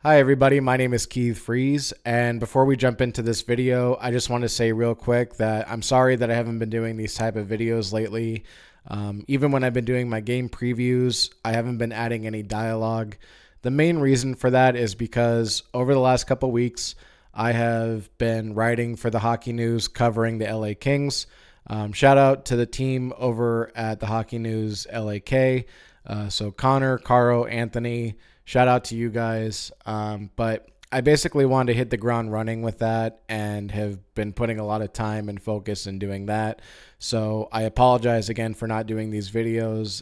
Hi everybody, my name is Keith Freeze, and before we jump into this video, I just want to say real quick that I'm sorry that I haven't been doing these type of videos lately. Even when I've been doing my game previews, I haven't been adding any dialogue. The main reason for that is because over the last couple weeks, I have been writing for the Hockey News covering the LA Kings. Shout out to the team over at the Hockey News LAK. So Connor, Caro, Anthony, shout out to you guys. But I basically wanted to hit the ground running with that and have been putting a lot of time and focus in doing that. So I apologize again for not doing these videos.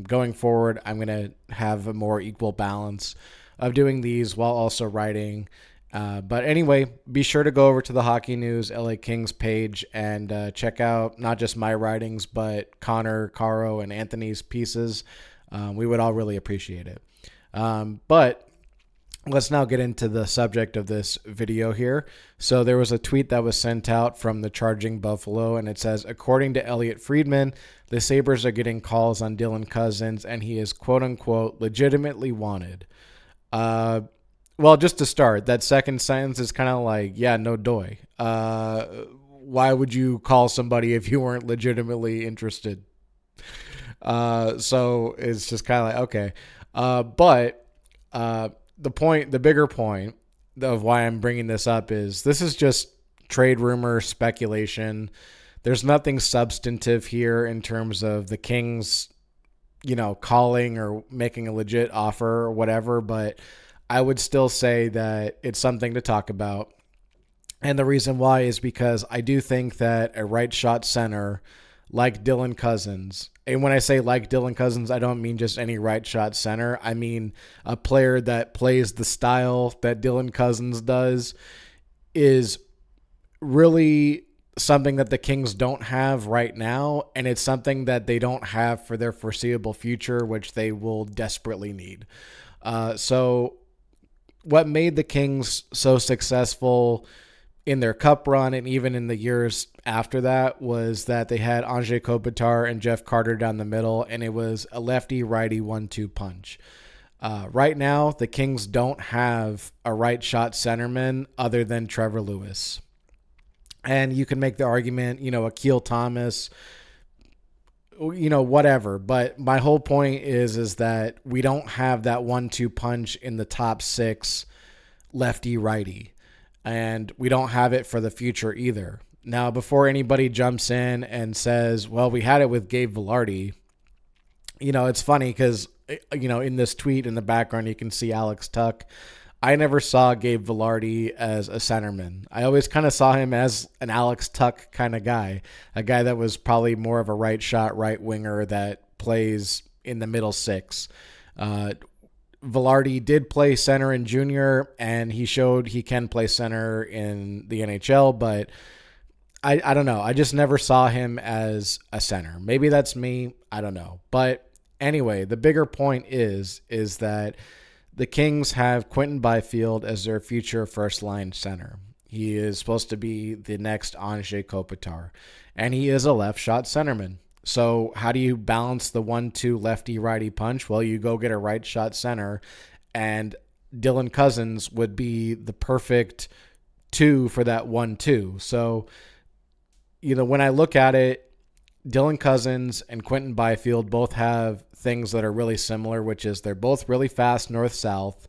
Going forward, I'm going to have a more equal balance of doing these while also writing. But anyway, be sure to go over to the Hockey News LA Kings page and check out not just my writings, but Connor, Caro, and Anthony's pieces. We would all really appreciate it. But let's now get into the subject of this video here. So there was a tweet that was sent out from the Charging Buffalo, and it says, according to Elliot Friedman, the Sabres are getting calls on Dylan Cozens, and he is quote-unquote legitimately wanted. Well, just to start, that second sentence is kind of like, yeah, no doy. Why would you call somebody if you weren't legitimately interested? So it's just kind of like, okay. But the bigger point of why I'm bringing this up is this is just trade rumor speculation. There's nothing substantive here in terms of the Kings, calling or making a legit offer or whatever, but I would still say that it's something to talk about. And the reason why is because I do think that a right shot center like Dylan Cozens, and when I say like Dylan Cozens, I don't mean just any right shot center. I mean a player that plays the style that Dylan Cozens does is really something that the Kings don't have right now, and it's something that they don't have for their foreseeable future, which they will desperately need. So what made the Kings so successful in their cup run and even in the years after that was that they had Anze Kopitar and Jeff Carter down the middle, and it was a lefty-righty 1-2 punch. Right now, the Kings don't have a right shot centerman other than Trevor Lewis. And you can make the argument, Akil Thomas, whatever. But my whole point is that we don't have that 1-2 punch in the top six lefty-righty. And we don't have it for the future either. Now, before anybody jumps in and says, well, we had it with Gabe Vilardi, it's funny because, in this tweet in the background, you can see Alex Tuck. I never saw Gabe Vilardi as a centerman. I always kind of saw him as an Alex Tuck kind of guy, a guy that was probably more of a right shot, right winger that plays in the middle six. Vilardi did play center in junior, and he showed he can play center in the NHL, but I don't know. I just never saw him as a center. Maybe that's me. I don't know. But anyway, the bigger point is that the Kings have Quinton Byfield as their future first-line center. He is supposed to be the next Anze Kopitar, and he is a left-shot centerman. So how do you balance the 1-2 lefty-righty punch? Well, you go get a right-shot center, and Dylan Cozens would be the perfect 2 for that 1-2. So, when I look at it, Dylan Cozens and Quinton Byfield both have things that are really similar, which is they're both really fast north-south.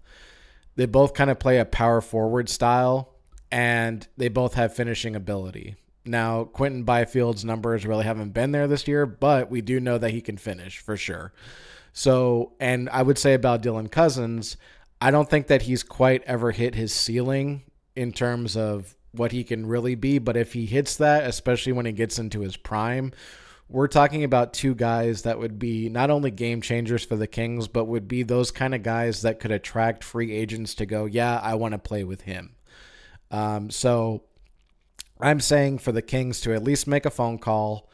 They both kind of play a power forward style, and they both have finishing ability. Now, Quinton Byfield's numbers really haven't been there this year, but we do know that he can finish for sure. So, and I would say about Dylan Cozens, I don't think that he's quite ever hit his ceiling in terms of what he can really be. But if he hits that, especially when he gets into his prime, we're talking about two guys that would be not only game changers for the Kings, but would be those kind of guys that could attract free agents to go, yeah, I want to play with him. So I'm saying for the Kings to at least make a phone call,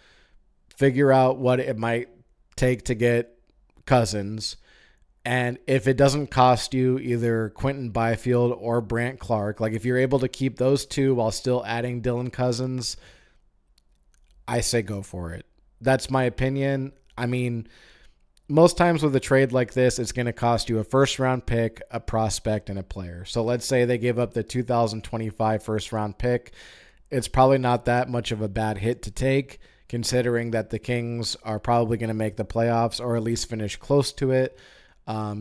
figure out what it might take to get Cozens, and if it doesn't cost you either Quinton Byfield or Brant Clark, like if you're able to keep those two while still adding Dylan Cozens, I say go for it. That's my opinion. I mean, most times with a trade like this, it's going to cost you a first round pick, a prospect, and a player. So let's say they give up the 2025 first round pick. It's probably not that much of a bad hit to take, considering that the Kings are probably going to make the playoffs or at least finish close to it.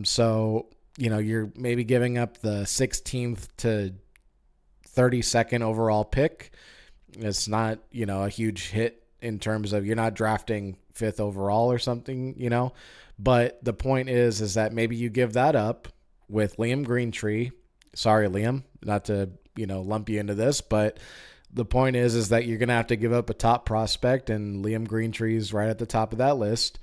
So, you're maybe giving up the 16th to 32nd overall pick. It's not, a huge hit in terms of you're not drafting 5th overall or something. But the point is that maybe you give that up with Liam Greentree. Sorry, Liam, not to, lump you into this, but the point is that you're going to have to give up a top prospect, and Liam Greentree's right at the top of that list.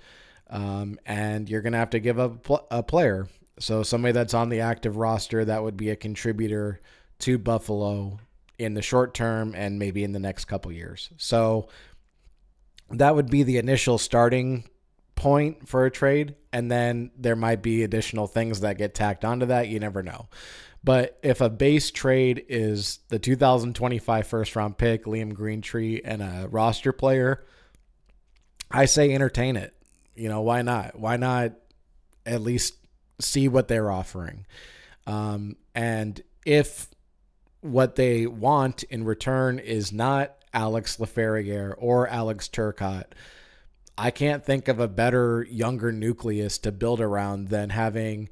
And you're going to have to give up a player. So somebody that's on the active roster that would be a contributor to Buffalo in the short term and maybe in the next couple years. So that would be the initial starting point for a trade. And then there might be additional things that get tacked onto that. You never know. But if a base trade is the 2025 first round pick, Liam Greentree, and a roster player, I say entertain it. Why not? Why not at least see what they're offering? And if what they want in return is not Alex Laferriere or Alex Turcotte, I can't think of a better younger nucleus to build around than having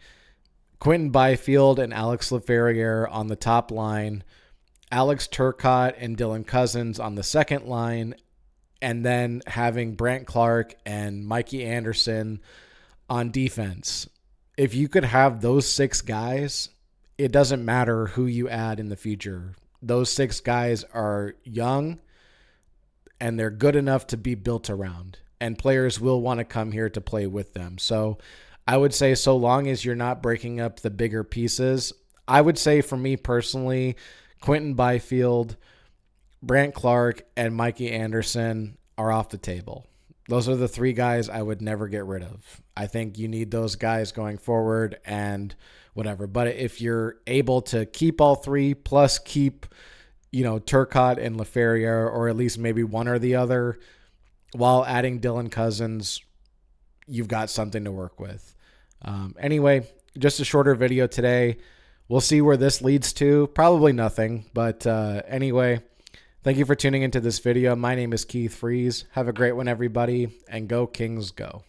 Quentin Byfield and Alex Laferriere on the top line, Alex Turcotte and Dylan Cozens on the second line, and then having Brandt Clarke and Mikey Anderson on defense. If you could have those 6 guys, it doesn't matter who you add in the future. Those 6 guys are young, and they're good enough to be built around, and players will want to come here to play with them. So I would say so long as you're not breaking up the bigger pieces, I would say for me personally, Quentin Byfield, Brandt Clarke, and Mikey Anderson are off the table. Those are the 3 guys I would never get rid of. I think you need those guys going forward and whatever. But if you're able to keep all 3 plus keep, Turcotte and Laferriere, or at least maybe one or the other, while adding Dylan Cozens, you've got something to work with. Anyway, just a shorter video today. We'll see where this leads to. Probably nothing. But anyway, thank you for tuning into this video. My name is Keith Freeze. Have a great one, everybody, and go Kings go.